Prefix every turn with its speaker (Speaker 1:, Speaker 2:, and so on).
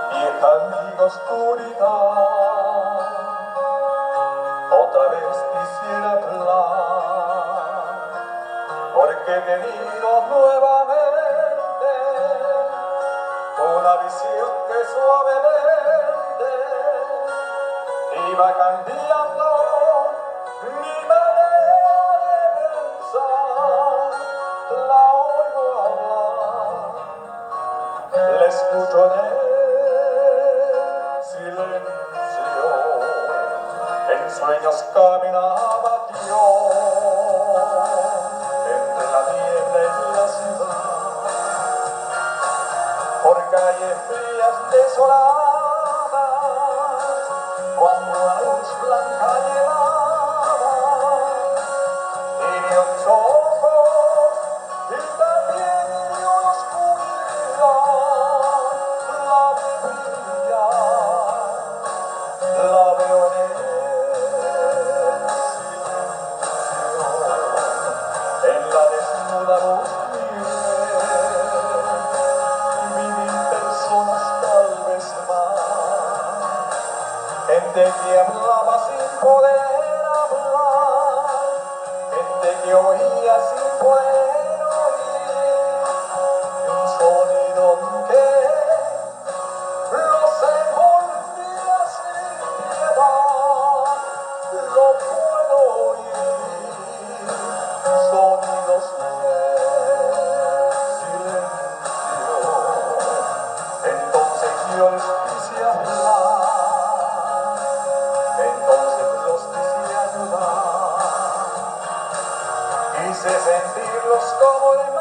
Speaker 1: Vieja amiga oscuridad, otra vez quisiera hablar, porque he tenido nuevamente una visión que suavemente iba cambiando mi manera de pensar. La oigo hablar, la escucho en el silencio. En sueños caminaba yo entre la niebla y la ciudad, por calles frías desoladas, cuando la luz blanca llegaba, hirió mis ojos y también hirió la oscuridad. La vi brillar, la veo en el silencio, en la desnuda luz tal vez más, gente que hablaba sin poder hablar, gente que oía sin poder oír, y un sonido que los envolvía sin piedad. Lo puedo oír, sonidos de silencio. Entonces yo les quise hablar, entonces los quise ayudar, quise sentirlos como el mar.